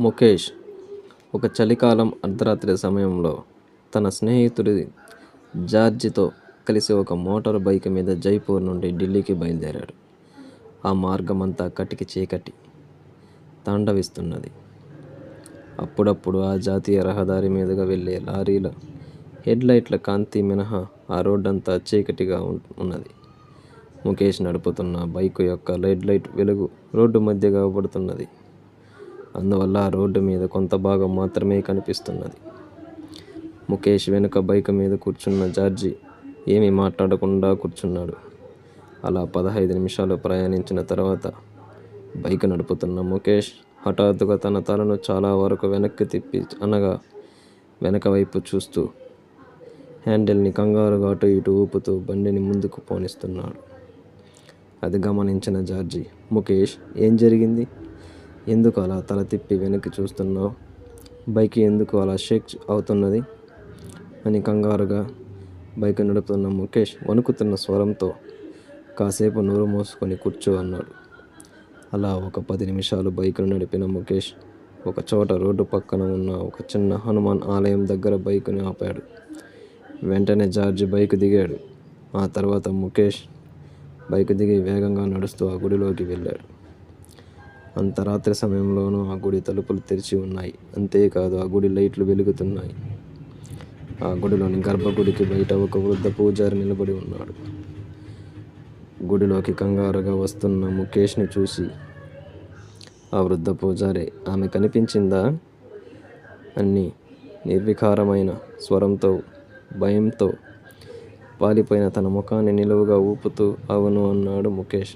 ముఖేష్ ఒక చలికాలం అర్ధరాత్రి సమయంలో తన స్నేహితుడి జార్జితో కలిసి ఒక మోటారు బైక్ మీద జైపూర్ నుండి ఢిల్లీకి బయలుదేరాడు. ఆ మార్గమంతా కటికి చీకటి తాండవిస్తున్నది. అప్పుడప్పుడు ఆ జాతీయ రహదారి మీదుగా వెళ్ళే లారీల హెడ్లైట్ల కాంతి మినహా ఆ రోడ్డంతా చీకటిగా ఉన్నది. ముఖేష్ నడుపుతున్న బైకు యొక్క హెడ్లైట్ వెలుగు రోడ్డు మధ్యగా పడుతున్నది. అందువల్ల ఆ రోడ్డు మీద కొంత భాగం మాత్రమే కనిపిస్తున్నది. ముఖేష్ వెనుక బైక్ మీద కూర్చున్న జార్జి ఏమీ మాట్లాడకుండా కూర్చున్నాడు. అలా 15 నిమిషాలు ప్రయాణించిన తర్వాత బైక్ నడుపుతున్న ముఖేష్ హఠాత్తుగా తన తలను చాలా వరకు వెనక్కి తిప్పి వెనక వైపు చూస్తూ హ్యాండిల్ని కంగారుగా అటు ఇటు ఊపుతూ బండిని ముందుకు పోనిస్తున్నాడు. అది గమనించిన జార్జి, ముఖేష్, ఏం జరిగింది? ఎందుకు అలా తల తిప్పి వెనక్కి చూస్తున్నావు? బైక్ ఎందుకు అలా షేక్ అవుతున్నది అని కంగారుగా బైక్ నడుపుతున్న ముఖేష్ వణుకుతున్న స్వరంతో, కాసేపు నోరు మూసుకొని కూర్చో అన్నాడు. అలా ఒక 10 నిమిషాలు బైకును నడిపిన ముఖేష్ ఒక చోట రోడ్డు పక్కన ఉన్న ఒక చిన్న హనుమాన్ ఆలయం దగ్గర బైకుని ఆపాడు. వెంటనే జార్జి బైక్ దిగాడు. ఆ తర్వాత ముఖేష్ బైక్ దిగి వేగంగా నడుస్తూ ఆ గుడిలోకి వెళ్ళాడు. అంత రాత్రి సమయంలోనూ ఆ గుడి తలుపులు తెరిచి ఉన్నాయి. అంతేకాదు, ఆ గుడి లైట్లు వెలుగుతున్నాయి. ఆ గుడిలోని గర్భగుడికి బయట ఒక వృద్ధ పూజారి నిలబడి ఉన్నాడు. గుడిలోకి కంగారుగా వస్తున్న ముఖేష్ని చూసి ఆ వృద్ధ పూజారి, ఆమె కనిపించిందా అని నిర్వికారమైన స్వరంతో భయంతో పాలిపోయిన తన ముఖాన్ని నిలువుగా ఊపుతూ అవును అన్నాడు ముఖేష్.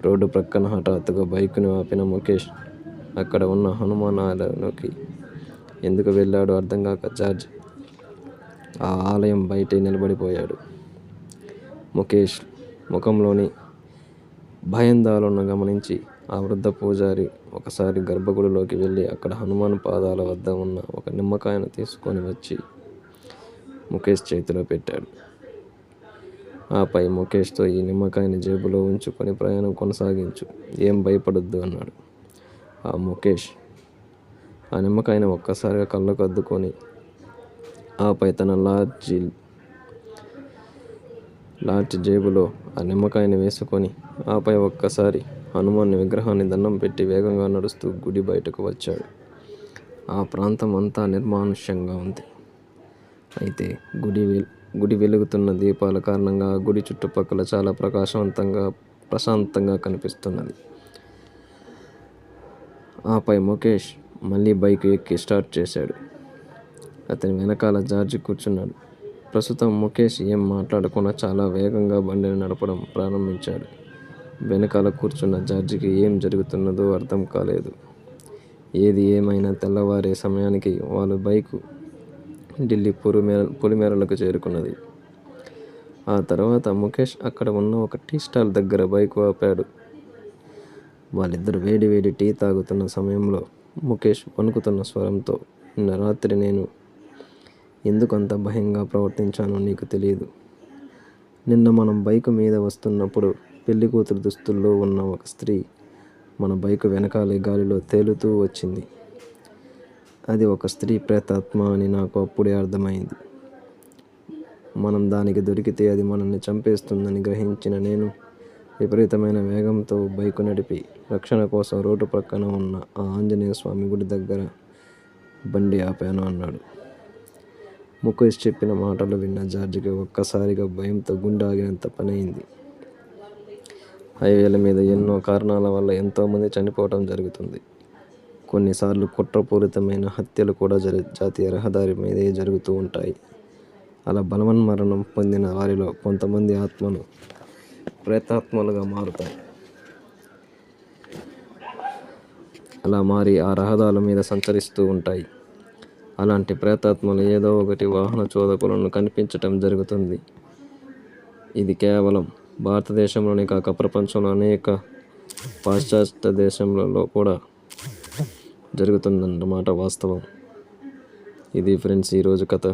రోడ్డు ప్రక్కన హఠాత్తుగా బైకును ఆపిన ముఖేష్ అక్కడ ఉన్న హనుమాన్ ఆలయంలోకి ఎందుకు వెళ్ళాడో అర్థం కాక జార్జ్ ఆ ఆలయం బయటే నిలబడిపోయాడు. ముఖేష్ ముఖంలోని భయాందోళనను గమనించి ఆ వృద్ధ పూజారి ఒకసారి గర్భగుడిలోకి వెళ్ళి అక్కడ హనుమాన్ పాదాల వద్ద ఉన్న ఒక నిమ్మకాయను తీసుకొని వచ్చి ముఖేష్ చేతిలో పెట్టాడు. ఆపై ముఖేష్తో, ఈ నిమ్మకాయని జేబులో ఉంచుకొని ప్రయాణం కొనసాగించు, ఏం భయపడొద్దు అన్నాడు. ఆ ముఖేష్ ఆ నిమ్మకాయని ఒక్కసారిగా కళ్ళకు అద్దుకొని ఆపై తన లార్జ్ జేబులో ఆ నిమ్మకాయని వేసుకొని ఆపై ఒక్కసారి హనుమాన్ విగ్రహాన్ని దండం పెట్టి వేగంగా నడుస్తూ గుడి బయటకు వచ్చాడు. ఆ ప్రాంతం అంతా నిర్మానుష్యంగా ఉంది. అయితే గుడి వెలుగుతున్న దీపాల కారణంగా ఆ గుడి చుట్టుపక్కల చాలా ప్రశాంతంగా కనిపిస్తున్నది. ఆపై ముఖేష్ మళ్ళీ బైక్ ఎక్కి స్టార్ట్ చేశాడు. అతని వెనకాల జార్జి కూర్చున్నాడు. ప్రస్తుతం ముఖేష్ ఏం మాట్లాడకుండా చాలా వేగంగా బండిని నడపడం ప్రారంభించాడు. వెనకాల కూర్చున్న జార్జికి ఏం జరుగుతున్నదో అర్థం కాలేదు. ఏది ఏమైనా తెల్లవారే సమయానికి వాళ్ళ బైకు ఢిల్లీ పొలిమేరలకు చేరుకున్నది. ఆ తర్వాత ముఖేష్ అక్కడ ఉన్న ఒక టీ స్టాల్ దగ్గర బైకు ఆపాడు. వాళ్ళిద్దరూ వేడి టీ తాగుతున్న సమయంలో ముఖేష్ వణుకుతున్న స్వరంతో, నిన్న రాత్రి నేను ఎందుకు అంత భయంగా ప్రవర్తించానో నీకు తెలియదు. నిన్న మనం బైకు మీద వస్తున్నప్పుడు పెళ్లి కూతురు దుస్తుల్లో ఉన్న ఒక స్త్రీ మన బైకు వెనకాలే గాలిలో తేలుతూ వచ్చింది. అది ఒక స్త్రీ ప్రేతాత్మ అని నాకు అప్పుడే అర్థమైంది. మనం దానికి దొరికితే అది మనల్ని చంపేస్తుందని గ్రహించిన నేను విపరీతమైన వేగంతో బైకు నడిపి రక్షణ కోసం రోడ్డు ప్రక్కన ఉన్న ఆ ఆంజనేయ స్వామి గుడి దగ్గర బండి ఆపాను అన్నాడు. ముఖేష్ చెప్పిన మాటలు విన్న జార్జికి ఒక్కసారిగా భయంతో గుండె ఆగినంత పనైంది. హైవేల మీద ఎన్నో కారణాల వల్ల ఎంతోమంది చనిపోవటం జరుగుతుంది. కొన్నిసార్లు కుట్రపూరితమైన హత్యలు కూడా జాతీయ రహదారి మీదే జరుగుతూ ఉంటాయి. అలా బలవన్మరణం పొందిన వారిలో కొంతమంది ఆత్మలు ప్రేతాత్మలుగా మారుతాయి. అలా మారి ఆ రహదారుల మీద సంచరిస్తూ ఉంటాయి. అలాంటి ప్రేతాత్మలు ఏదో ఒకటి వాహన చోదకులను కనిపించటం జరుగుతుంది. ఇది కేవలం భారతదేశంలోనే కాక ప్రపంచంలో అనేక పాశ్చాత్య దేశంలో కూడా జరుగుతుందన్నమాట వాస్తవం. ఇది ఫ్రెండ్స్ ఈరోజు కథ.